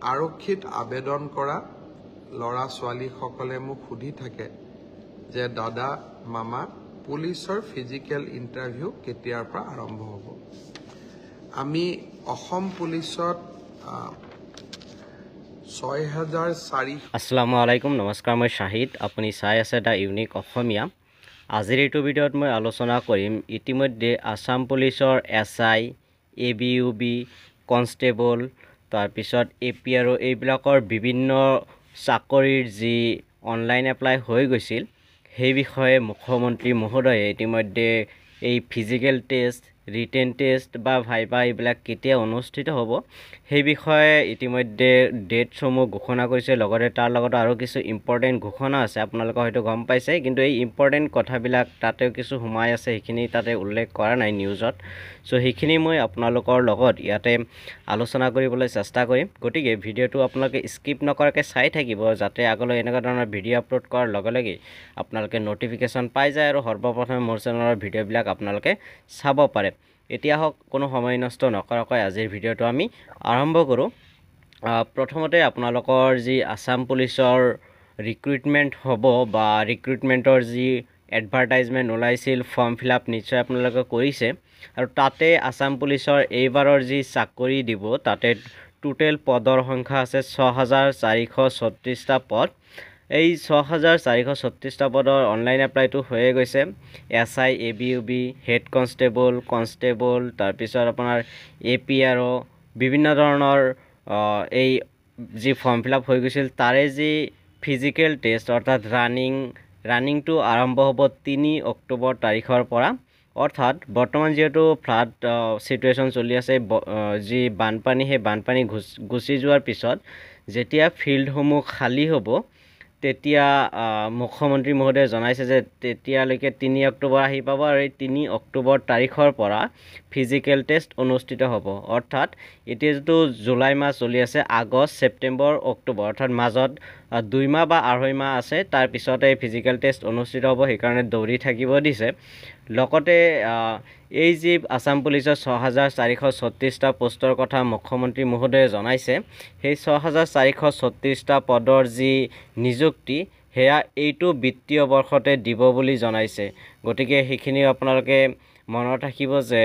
আৰক্ষীত আবেদন কৰা লৰা ছোৱালী সকলে মোক সুধি থাকে যে দাদা মামা পুলিচৰ ফিজিক্যাল ইন্টাৰভিউ কেতিয়াৰ পৰা আৰম্ভ হ'ব আমি অসম পুলিচত ৬,৪০০ আসসালামু আলাইকুম নমস্কাৰ মই শাহিদ আপুনি চাই আছে দা ইউনিক অসমীয়া আজিৰ এইটো ভিডিঅ'ত মই আলোচনা কৰিম ইতিমধ্যে আসাম পুলিচৰ এসআই এবিইউবি কনষ্টেবল তাৰপিছত এপিআৰও এইবিলাকৰ বিভিন্ন চাকৰিৰ যি অনলাইন এপ্লাই হৈ গৈছিল সেই বিষয়ে মুখ্যমন্ত্ৰী মহোদয়ে ইতিমধ্যে এই ফিজিক্যাল টেষ্ট রিটেন টেষ্ট বা ভাইবা এইবিলাক কেতিয়া অনুষ্ঠিত হ'ব সেই বিষয়ে ইতিমধ্যে ডেটসমূহ ঘোষণা কৰিছে লগতে তাৰ লগত আৰু কিছু ইম্পৰ্টেন্ট ঘোষণা আছে আপোনালোকে হয়তো গম পাইছে কিন্তু এই ইম্পৰ্টেন্ট কথাবিলাক তাতেও কিছু সোমাই আছে সেইখিনি তাতে উল্লেখ কৰা নাই নিউজত সো সেইখিনি মই আপোনালোকৰ লগত ইয়াতে আলোচনা কৰিবলৈ চেষ্টা কৰিম গতিকে ভিডিঅ'টো আপোনালোকে স্কিপ নকৰাকৈ চাই থাকিব যাতে আগলৈ এনেকুৱা ধৰণৰ ভিডিঅ' আপলোড কৰাৰ লগে লগে আপোনালোকে নটিফিকেশ্যন পাই যায় আৰু সৰ্বপ্ৰথমে মোৰ চেনেলৰ ভিডিঅ'বিলাক আপোনালোকে চাব পাৰে এতিয়া হক কোনো সময় নষ্ট নকৰাকৈ আজিৰ ভিডিঅ'টো আমি আৰম্ভ কৰোঁ প্ৰথমতে আপোনালোকৰ যি আসাম পুলিচৰ ৰিক্ৰুটমেন্ট হ'ব বা ৰিক্ৰুটমেন্টৰ যি এডভাৰটাইজমেন্ট ওলাইছিল ফৰ্ম ফিলআপ নিশ্চয় আপোনালোকে কৰিছে আৰু তাতে আসাম পুলিচৰ এইবাৰৰ যি চাকৰি দিব তাতে টোটেল পদৰ সংখ্যা আছে ৬,৪৩৬টা পদ এই ৬,৪৩৬টা পদৰ অনলাইন এপ্লাইটো হৈয়ে গৈছে এসআই এবিইউবি হেড কনষ্টেবল তাৰপিছত আপোনাৰ এপিআৰও বিভিন্ন ধৰণৰ এই যি ফৰ্ম ফিলআপ হৈ গৈছিল তাৰে যি ফিজিক্যাল টেষ্ট অৰ্থাৎ ৰানিংটো আৰম্ভ হ'ব ৩ অক্টোবৰ তাৰিখৰ পৰা অৰ্থাৎ বৰ্তমান যেহেতু ফ্লাড সিচুৱেশ্যন চলি আছে যি বানপানী হে বানপানী গুচি যোৱাৰ পিছত যেতিয়া ফিল্ডসমূহ খালী হ'ব তেতিয়া মুখ্যমন্ত্ৰী মহোদয়ে জনাইছে যে তেতিয়ালৈকে ৩ অক্টোবৰ আহি পাব আৰু এই ৩ অক্টোবৰ তাৰিখৰ পৰা ফিজিক্যাল টেষ্ট অনুষ্ঠিত হ'ব অৰ্থাৎ এতিয়া যেটো জুলাই মাহ চলি আছে আগষ্ট ছেপ্টেম্বৰ অক্টোবৰ অৰ্থাৎ মাজত 2 মাহ বা 2.5 মাহ আছে তাৰ পিছতে ফিজিক্যাল টেষ্ট অনুষ্ঠিত হ'ব সেই কাৰণে দৌৰি থাকিব দিছে লগতে এই যি আসাম পুলিচৰ ৬,৪৩৬টা পোষ্টৰ কথা মুখ্যমন্ত্ৰী মহোদয়ে জনাইছে সেই ৬,৪৩৬টা পদৰ যি নিযুক্তি হেয়া এইটো বিত্তীয় বৰ্ষতে দিব বুলি জনাইছে গতিকে সেইখিনি আপোনালোকে মনত ৰাখিব যে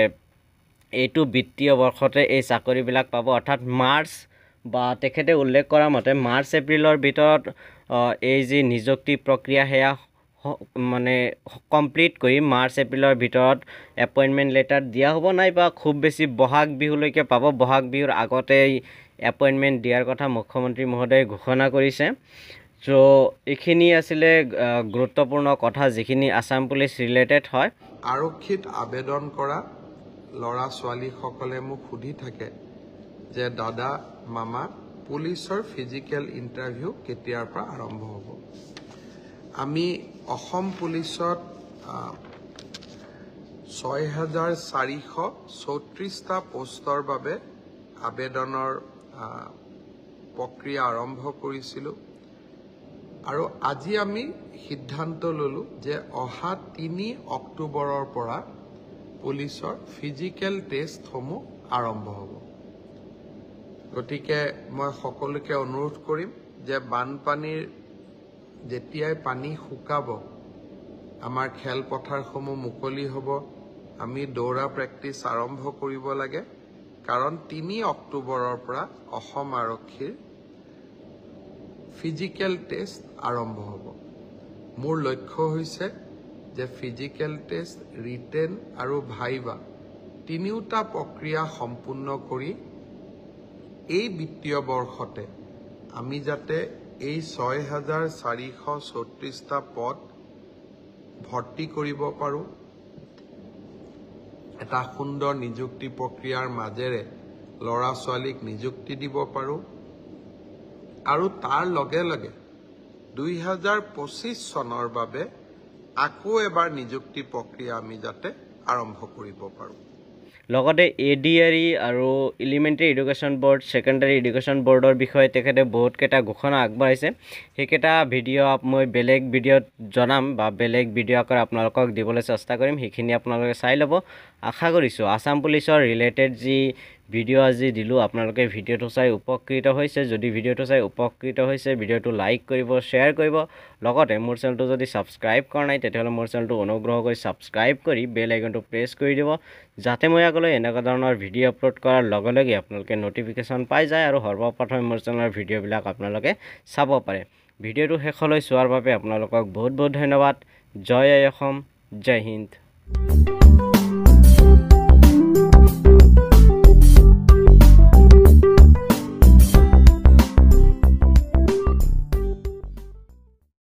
এইটো বিত্তীয় বৰ্ষতে এই চাকৰিবিলাক পাব অৰ্থাৎ মাৰ্চ বা তেখেতে উল্লেখ কৰা মতে মাৰ্চ এপ্ৰিলৰ ভিতৰত এই যি নিযুক্তি প্ৰক্ৰিয়া হেয়া মানে কমপ্লিট কৰি মাৰ্চ এপ্ৰিলৰ ভিতৰত এপইন্টমেন্ট লেটাৰ দিয়া হ'ব নাই বা খুব বেছি বহাগ বিহুলৈকে পাব বহাগ বিহুৰ আগতে এপইন্টমেন্ট দিয়াৰ কথা মুখ্যমন্ত্ৰী মহোদয়ে ঘোষণা কৰিছে সো এইখিনি আছিল গুৰুত্বপূৰ্ণ কথা যিখিনি আসাম পুলিচ ৰিলেটেড হয় আৰক্ষীত আবেদন কৰা লৰা ছোৱালী সকলে মোক সুধি থাকে যে দাদা মামা পুলিচৰ ফিজিক্যাল ইন্টাৰভিউ কেতিয়াৰ পৰা আৰম্ভ হ'ব আমি অসম পুলিচত ৬,৪৩৬টা পোষ্টৰ বাবে আবেদনৰ প্ৰক্ৰিয়া আৰম্ভ কৰিছিলোঁ আৰু আজি আমি সিদ্ধান্ত ললো যে অহা ৩ অক্টোবৰৰ পৰা পুলিচৰ ফিজিক্যাল টেষ্টসমূহ আৰম্ভ হ'ব গতিকে মই সকলোকে অনুৰোধ কৰিম যে বানপানীৰ যেতিয়াই পানী শুকাব আমাৰ খেলপথাৰসমূহ মুকলি হ'ব আমি দৌৰা প্ৰেক্টিছ আৰম্ভ কৰিব লাগে কাৰণ ৩ অক্টোবৰৰ পৰা অসম আৰক্ষীৰ ফিজিক্যাল টেষ্ট আৰম্ভ হ'ব মোৰ লক্ষ্য হৈছে যে ফিজিক্যাল টেষ্ট ৰিটেন আৰু ভাইবা তিনিওটা প্ৰক্ৰিয়া সম্পূৰ্ণ কৰি এই বিত্তীয় বৰ্ষতে আমি যাতে এই ৬,৪৩৬টা পদ ভৰ্তি কৰিব পাৰো এটা সুন্দৰ নিযুক্তি প্ৰক্ৰিয়াৰ মাজেৰে লৰা ছোৱালীক নিযুক্তি দিব পাৰো আৰু তাৰ লগে লগে ২০২৫ চনৰ বাবে আকৌ এবাৰ নিযুক্তি প্ৰক্ৰিয়া আমি যাতে আৰম্ভ কৰিব পাৰো লগতে এডিআৰই আৰু elementary education board secondary education বোৰ্ডৰ বিষয়ে তেখেতে বহুত কেটা ঘোষণা আগবঢ়াইছে সেইকেটা ভিডিঅ' মই বেলেগ ভিডিঅ'ত জনাম বা বেলেগ ভিডিঅ' আকাৰ আপোনালোকক দিবলৈ চেষ্টা কৰিম সেইখিনি আপোনালোকে চাই ল'ব আশা কৰিছো আসাম পুলিচৰ ৰিলেটেড যি ভিডিঅ' আজি দিলোঁ আপোনালোকে ভিডিঅ'টো চাই উপকৃত হৈছে যদি ভিডিঅ'টো চাই উপকৃত হৈছে ভিডিঅ'টো লাইক কৰিব শ্বেয়াৰ কৰিব লগতে মোৰ চেনেলটো যদি ছাবস্ক্ৰাইব কৰা নাই তেতিয়াহ'লে মোৰ চেনেলটো অনুগ্ৰহ কৰি ছাবস্ক্ৰাইব কৰি বেল আইকনটো প্ৰেছ কৰি দিব যাতে মই আগলৈ এনেকুৱা ধৰণৰ ভিডিঅ' আপলোড কৰাৰ লগে লগে আপোনালোকে ন'টিফিকেশ্যন পাই যায় আৰু সৰ্বপ্ৰথমে মোৰ চেনেলৰ ভিডিঅ'বিলাক আপোনালোকে চাব পাৰে ভিডিঅ'টো শেষলৈ চোৱাৰ বাবে আপোনালোকক বহুত বহুত ধন্যবাদ জয় আই অসম জয় হিন্দ